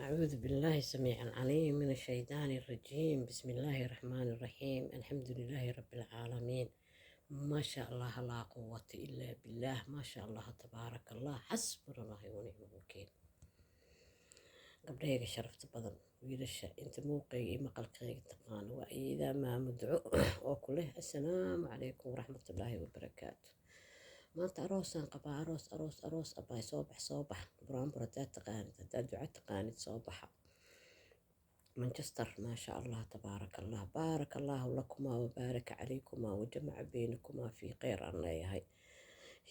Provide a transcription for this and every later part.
أعوذ بالله السميع العليم من الشيطان الرجيم. بسم الله الرحمن الرحيم. الحمد لله رب العالمين. ما شاء الله لا قوة إلا بالله. ما شاء الله تبارك الله. حسبنا الله ونعم الوكيل. قبل شرفت بدن ويلشا انت موقعي مقلقي تقان وإذا ما مدعو وكله السلام عليكم ورحمة الله وبركاته. maanta aroosaan qabaa aroos abaay soo bax buraanbur hadaad taqaanid hadaad duca taqaanid soo baxa manchester maasha allah tabaaraka allah baaraka allahu lakumaa wabaaraka calaykumaa wajamaca beynakumaa fii kheyr aan leeyahay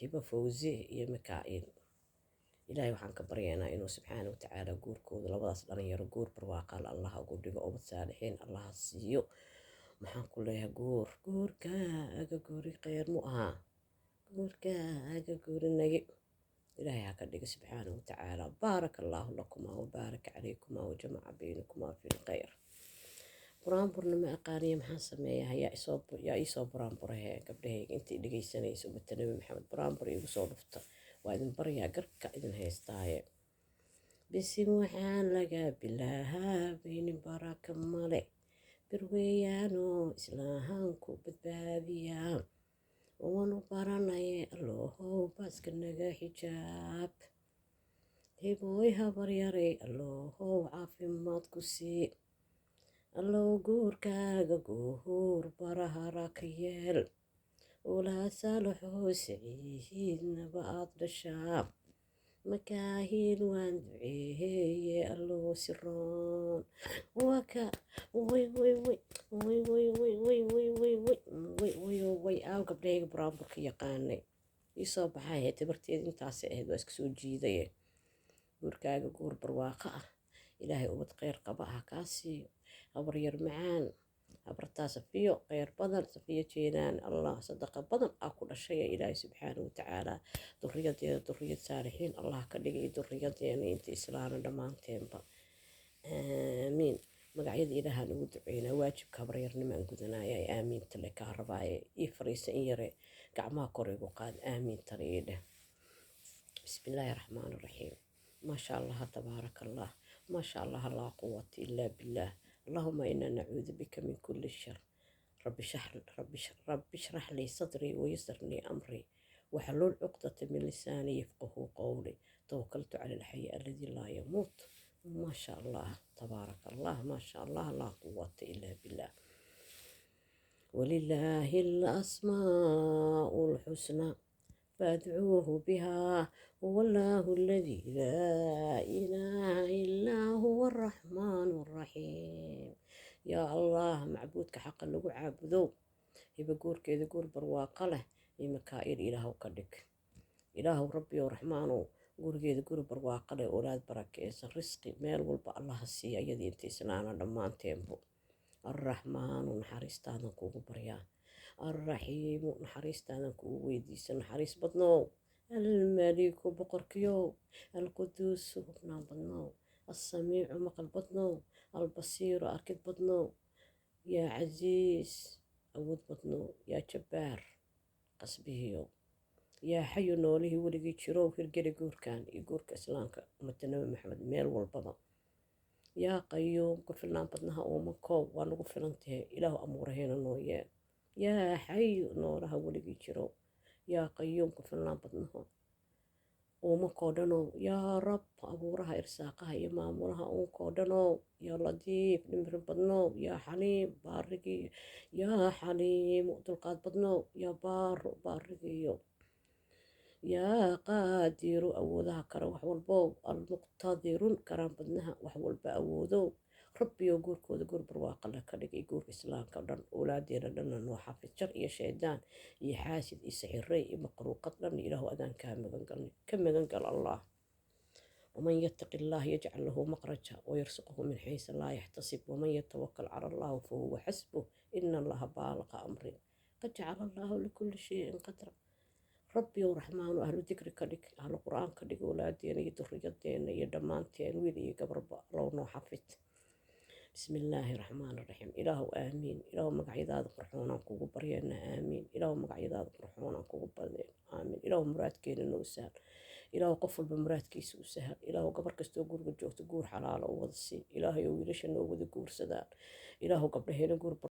hiba fawzi iyo mikaa'iil ilaahay waxaan ka baryaynaa inuu subxaana watacaala guurkooda labadaas dhalinyaro guur barwaaqaal allah ugu dhigo ubad saalixiin allaha siiyo maxaan ku leeyahay guurkaaga guuri kheyr mu ahaa guurkaaga guurinagi ilaahay ha ka dhiga subxaana watacaala baaraka allaahu lakumaa wabaaraka calaykumaa wajamaca beynakumaa fi lkheyr. buraanburna ma aqaaniya maxaan sameeyaa yaa iisoo buraanburahe gabdhahayga intii dhegaysanayso bata nabi maxamed buraanbur iigu soo dhufta waa idin baryaa garka idin haystaaye bisin waxaan laga bilaahaa beynin baraka male birweeyaanoo islaahaanku badbaadiyaa wanu baranaye allohow baaska naga xijaab hibooy habaryaray allohow caafimaad ku sii allow guurkaaga guur barahara ka yeel ulaa saalaxoo saciidnaba aad dhashaa makaahiil waan duceeye allow siroon waka way aaw gabdhahayga buraanburka yaqaanay iisoo baxay tabarteeda intaasay ahayd waa iska soo jiidaye guurkaaga guur barwaaqo ah ilaahay ubad kheyr qaba ah kaa siiyo habaryar macaan habartaa safiyo kheyr badan safiyo jeenaan allah sadaqa badan aa ku dhashay ilaahay subxaana watacaala duriyadeeda duriyad saalixiin allah ka dhigay duriyadeena inta islaana dhammaanteenba aamiin. magacyada ilaahaan ugu duceynaa waajibka habaryarnimaan gudanaya aamiinta le kaa rabaaye ii fariisa in yare gacmaha kor igu qaad aamiintana ii dheh. bismillaahi raxmaani raxiim maasha allah tabaaraka allah maasha allah laa quwata ilaa billaah allahuma inaa nacuudu bika min kulli shar rabbi shrah lii sadrii wayasir lii amrii waxlul cuqdata min lisaani yafqahu qowli tawakkaltu cala alxayi alladii laa yamuut. ما شاء الله تبارك الله ما شاء الله لا قوة إلا بالله ولله الأسماء الحسنى فادعوه بها هو الله الذي لا إله إلا هو الرحمن الرحيم. يا الله معبودك حق اللي عابدو يبقور كذا قول برواقله يمكائل إله كدك إله ربي ورحمانه gurigeeda guri barwaaqale oolaad barakeysan risqi meel walba allaha siiya iyadii inta islaana dhammaanteenbo arraxmaanu naxariistaadan kuugu baryaa arraxiimu naxariistaadan kuugu weydiisa naxariis badnow almaliku boqorkiyow alquduusu hubnaan badnow alsamiicu maqal badnow albasiiru arkid badnow yaa casiis awood badnow yaa jabbaar qasbihiyow yaa xayu noolihii weligii jirow hirgeli guurkan iyo guurka islaamka ummata nabi maxamed meel walbaba yaa qayuum ku filnaan badnaha uuma koob waa nagu filantahe ilaahu amuuraheena noo yeel yaa xayu noolaha weligii jirow yaa qayuum ku filnaan badnaha uuma koo dhanow yaa rab abuuraha irsaaqaha iyo maamulaha uunkoo dhanow yaa ladiif dhimri badnow yaa xaliim baarigii yaa xaliimu dulqaad badnow yaa baaro baarigiyo yaa qaadiru awoodaha kara wax walbow almuqtadirun karaan badnaha wax walba awoodow rabbiyo guurkooda guur barwaaqale ka dhigay guurka islaamka dhan oolaadeena dhanna noo xafid jar iyo shaydaan iyo xaasid iyo sixirey iyo maqruuqad dhan ilaahu adaan ka magangal allah waman yattaqi allah yajcal lahu maqraja wayarsuqhu min xaysa laa yaxtasib waman yatawakal cala allahu fahuwa xasbuh ina allaha baalaqa amri qad jacala allahu likulli shayin qadra rabbi ورحمن أهل ذكر كدك أهل القرآن كدك ولادين يدريتين يدمانتين ويلي قبربا لو حفت. بسم الله الرحمن الرحيم إله آمين إله مقعداد قرحونا كوكو برينا آمين إله مقعداد قرحونا كوكو برينا آمين إله مراد كين النوسان ilaahu qof walba muraadkiisa u sahal ilaahu gabar kastoo guriga joogto guur xalaalo u wada siin ilaahay oo wiilasha noo wada guursadaan ilaahu gabdhaheena guur